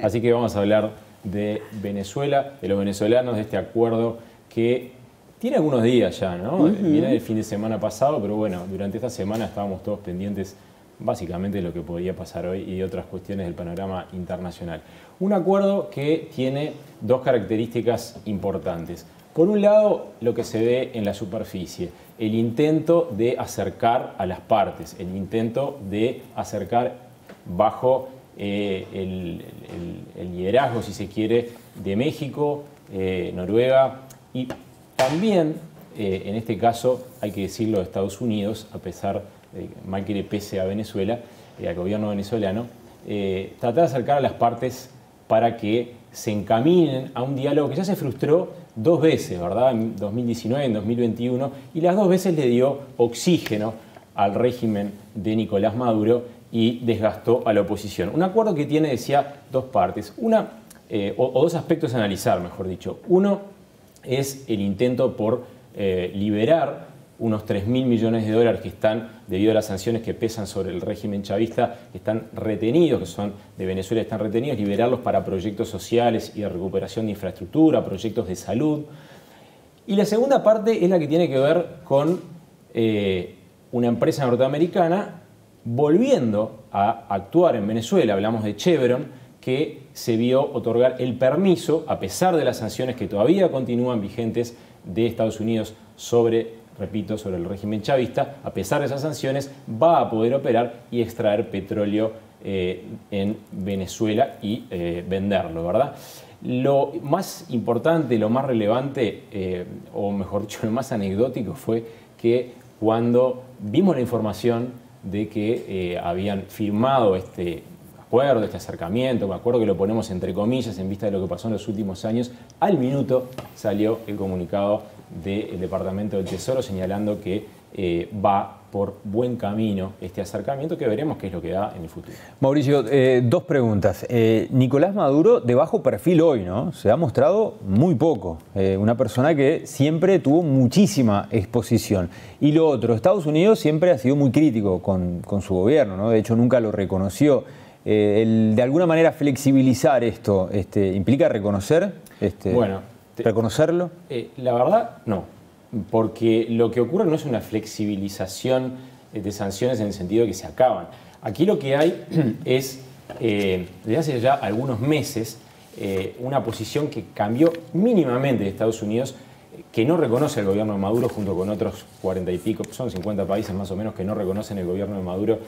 Así que vamos a hablar de Venezuela, de los venezolanos, de este acuerdo que tiene algunos días ya, ¿no? Viene del fin de semana pasado, pero bueno, durante esta semana estábamos todos pendientes básicamente de lo que podía pasar hoy y de otras cuestiones del panorama internacional. Un acuerdo que tiene dos características importantes. Por un lado, lo que se ve en la superficie, el intento de acercar a las partes, el intento de acercar bajo el liderazgo, si se quiere, de México, Noruega y también, en este caso, hay que decirlo, de Estados Unidos, a pesar de mal que le pese a Venezuela, al gobierno venezolano, tratar de acercar a las partes para que se encaminen a un diálogo que ya se frustró dos veces, ¿verdad? En 2019, en 2021, y las dos veces le dio oxígeno al régimen de Nicolás Maduro y desgastó a la oposición. Un acuerdo que tiene, decía, dos partes. O dos aspectos a analizar, mejor dicho. Uno es el intento por liberar unos 3.000 millones de dólares que están, debido a las sanciones que pesan sobre el régimen chavista, que están retenidos, que son de Venezuela, están retenidos, liberarlos para proyectos sociales y de recuperación de infraestructura, proyectos de salud. Y la segunda parte es la que tiene que ver con una empresa norteamericana volviendo a actuar en Venezuela. Hablamos de Chevron, que se vio otorgar el permiso, a pesar de las sanciones que todavía continúan vigentes de Estados Unidos sobre, repito, sobre el régimen chavista, a pesar de esas sanciones, va a poder operar y extraer petróleo en Venezuela y venderlo, ¿verdad? Lo más importante, lo más relevante, o mejor dicho, lo más anecdótico fue que cuando vimos la información de que habían firmado este acuerdo, este acercamiento, me acuerdo que lo ponemos entre comillas en vista de lo que pasó en los últimos años, al minuto salió el comunicado del Departamento del Tesoro señalando que va por buen camino este acercamiento, que veremos qué es lo que da en el futuro. Mauricio, dos preguntas. Nicolás Maduro, de bajo perfil hoy, ¿no? Se ha mostrado muy poco. Una persona que siempre tuvo muchísima exposición. Y lo otro, Estados Unidos siempre ha sido muy crítico con su gobierno, ¿no? De hecho, nunca lo reconoció. De alguna manera flexibilizar esto, ¿implica reconocer? ¿Reconocerlo? La verdad, no. Porque lo que ocurre no es una flexibilización de sanciones en el sentido de que se acaban. Aquí lo que hay es, desde hace ya algunos meses, una posición que cambió mínimamente de Estados Unidos, que no reconoce el gobierno de Maduro junto con otros 40 y pico, son 50 países más o menos que no reconocen el gobierno de Maduro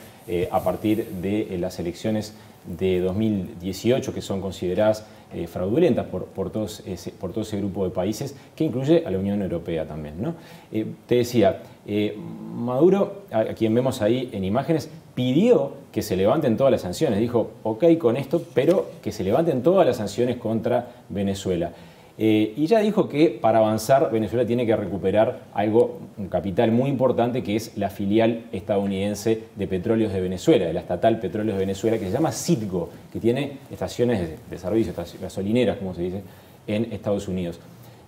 a partir de las elecciones de 2018, que son consideradas fraudulentas por todo ese grupo de países, que incluye a la Unión Europea también, ¿no? Te decía, Maduro, a quien vemos ahí en imágenes, pidió que se levanten todas las sanciones. Dijo, ok con esto, pero que se levanten todas las sanciones contra Venezuela. Y ya dijo que para avanzar Venezuela tiene que recuperar un capital muy importante, que es la filial estadounidense de Petróleos de Venezuela, de la estatal Petróleos de Venezuela, que se llama Citgo, que tiene estaciones de servicio, gasolineras, como se dice, en Estados Unidos.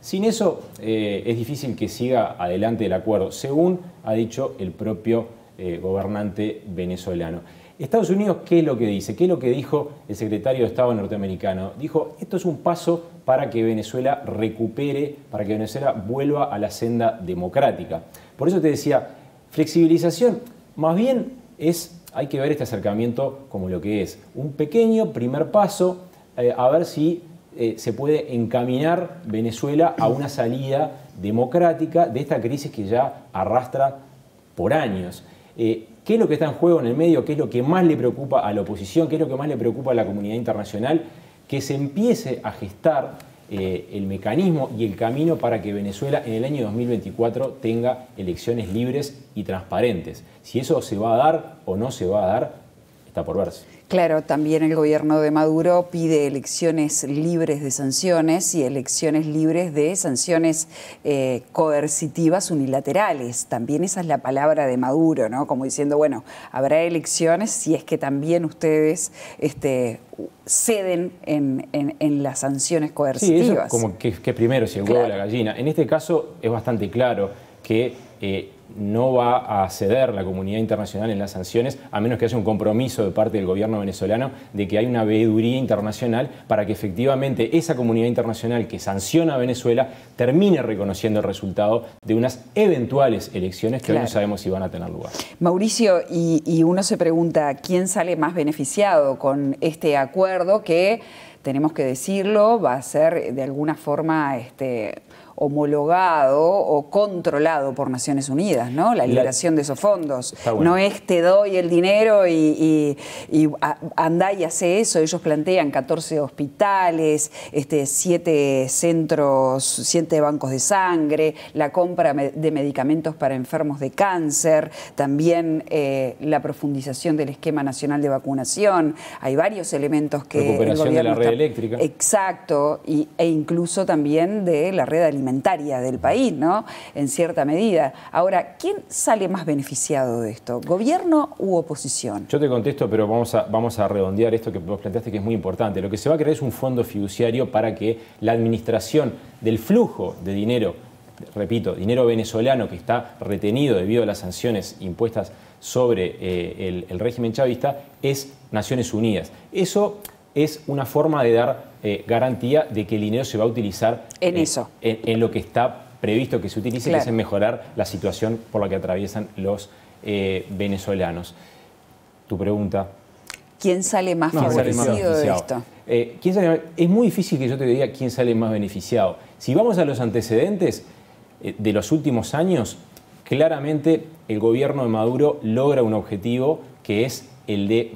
Sin eso es difícil que siga adelante el acuerdo, según ha dicho el propio gobernante venezolano. Estados Unidos, ¿qué es lo que dice? ¿Qué es lo que dijo el secretario de Estado norteamericano? Dijo, esto es un paso para que Venezuela recupere, para que Venezuela vuelva a la senda democrática. Por eso te decía, flexibilización, más bien hay que ver este acercamiento como lo que es, un pequeño primer paso, a ver si se puede encaminar Venezuela a una salida democrática de esta crisis que ya arrastra por años. ¿Qué es lo que está en juego en el medio? ¿Qué es lo que más le preocupa a la oposición? ¿Qué es lo que más le preocupa a la comunidad internacional? Que se empiece a gestar el mecanismo y el camino para que Venezuela en el año 2024 tenga elecciones libres y transparentes. Si eso se va a dar o no se va a dar, está por verse. Claro, también el gobierno de Maduro pide elecciones libres de sanciones y elecciones libres de sanciones coercitivas unilaterales. También esa es la palabra de Maduro, ¿no? Como diciendo, bueno, habrá elecciones si es que también ustedes ceden en las sanciones coercitivas. Sí, eso como que primero, si el huevo o la gallina. En este caso es bastante claro que no va a ceder la comunidad internacional en las sanciones, a menos que haya un compromiso de parte del gobierno venezolano de que hay una veeduría internacional para que efectivamente esa comunidad internacional que sanciona a Venezuela termine reconociendo el resultado de unas eventuales elecciones que hoy no sabemos si van a tener lugar. Mauricio, y uno se pregunta, ¿quién sale más beneficiado con este acuerdo que, tenemos que decirlo, va a ser de alguna forma homologado o controlado por Naciones Unidas, ¿no? La liberación de esos fondos. Bueno. No es te doy el dinero y andá y hace eso. Ellos plantean 14 hospitales, 7 centros, 7 bancos de sangre, la compra de medicamentos para enfermos de cáncer, también la profundización del esquema nacional de vacunación. Hay varios elementos que recuperación el gobierno de la red eléctrica. Exacto, e incluso también de la red alimentaria del país, ¿no? En cierta medida. Ahora, ¿quién sale más beneficiado de esto? ¿Gobierno u oposición? Yo te contesto, pero vamos a redondear esto que vos planteaste, que es muy importante. Lo que se va a crear es un fondo fiduciario para que la administración del flujo de dinero, repito, dinero venezolano que está retenido debido a las sanciones impuestas sobre el régimen chavista, es Naciones Unidas. Eso es una forma de dar garantía de que el dinero se va a utilizar en lo que está previsto que se utilice, que es en mejorar la situación por la que atraviesan los venezolanos. Tu pregunta. ¿Quién sale más favorecido de esto? Es muy difícil que yo te diga quién sale más beneficiado. Si vamos a los antecedentes de los últimos años, claramente el gobierno de Maduro logra un objetivo que es el de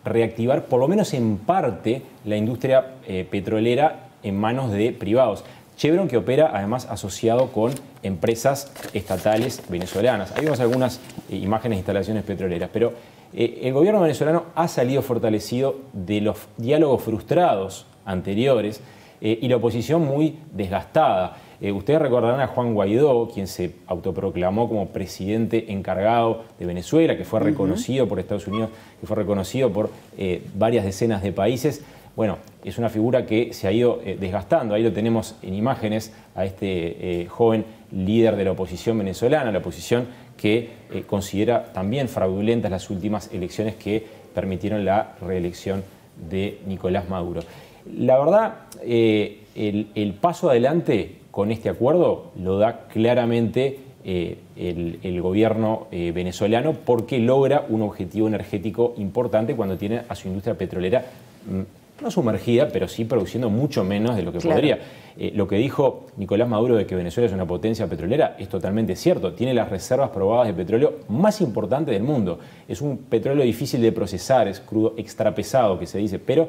reactivar, por lo menos en parte, la industria petrolera en manos de privados. Chevron, que opera además asociado con empresas estatales venezolanas. Ahí vemos algunas imágenes de instalaciones petroleras, pero el gobierno venezolano ha salido fortalecido de los diálogos frustrados anteriores y la oposición muy desgastada. Ustedes recordarán a Juan Guaidó, quien se autoproclamó como presidente encargado de Venezuela, que fue reconocido por Estados Unidos, que fue reconocido por varias decenas de países. Bueno, es una figura que se ha ido desgastando. Ahí lo tenemos en imágenes a este joven líder de la oposición venezolana, la oposición que considera también fraudulentas las últimas elecciones que permitieron la reelección de Nicolás Maduro. La verdad, el paso adelante con este acuerdo lo da claramente el gobierno venezolano, porque logra un objetivo energético importante cuando tiene a su industria petrolera no sumergida, pero sí produciendo mucho menos de lo que podría. Lo que dijo Nicolás Maduro de que Venezuela es una potencia petrolera es totalmente cierto. Tiene las reservas probadas de petróleo más importantes del mundo. Es un petróleo difícil de procesar, es crudo extrapesado, que se dice, pero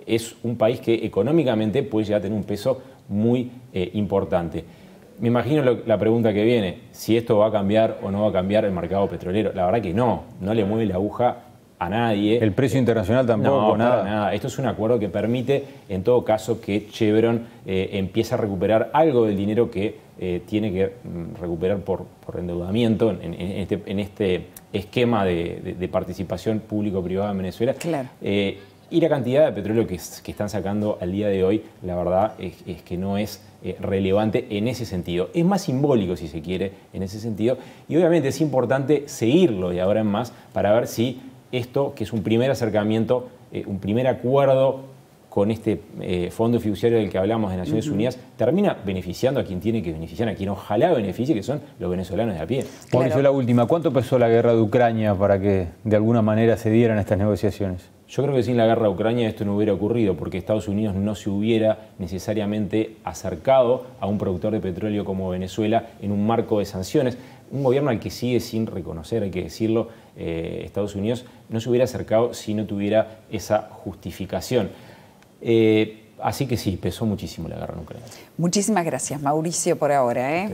es un país que económicamente puede llegar a tener un peso muy importante. Me imagino la pregunta que viene, si esto va a cambiar o no va a cambiar el mercado petrolero. La verdad que no le mueve la aguja a nadie. ¿El precio internacional tampoco? No, nada. Esto es un acuerdo que permite, en todo caso, que Chevron empiece a recuperar algo del dinero que tiene que recuperar por endeudamiento en este esquema de participación público-privada en Venezuela. Claro. Y la cantidad de petróleo que están sacando al día de hoy, la verdad es que no es relevante en ese sentido. Es más simbólico, si se quiere, en ese sentido. Y obviamente es importante seguirlo de ahora en más para ver si esto, que es un primer acercamiento, un primer acuerdo con este fondo fiduciario del que hablamos de Naciones Unidas, termina beneficiando a quien tiene que beneficiar, a quien ojalá beneficie, que son los venezolanos de a pie. Mauricio, la última, ¿cuánto pesó la guerra de Ucrania para que de alguna manera se dieran estas negociaciones? Yo creo que sin la guerra de Ucrania esto no hubiera ocurrido, porque Estados Unidos no se hubiera necesariamente acercado a un productor de petróleo como Venezuela en un marco de sanciones. Un gobierno al que sigue sin reconocer, hay que decirlo, Estados Unidos no se hubiera acercado si no tuviera esa justificación. Así que sí, pesó muchísimo la guerra en Ucrania. Muchísimas gracias, Mauricio, por ahora.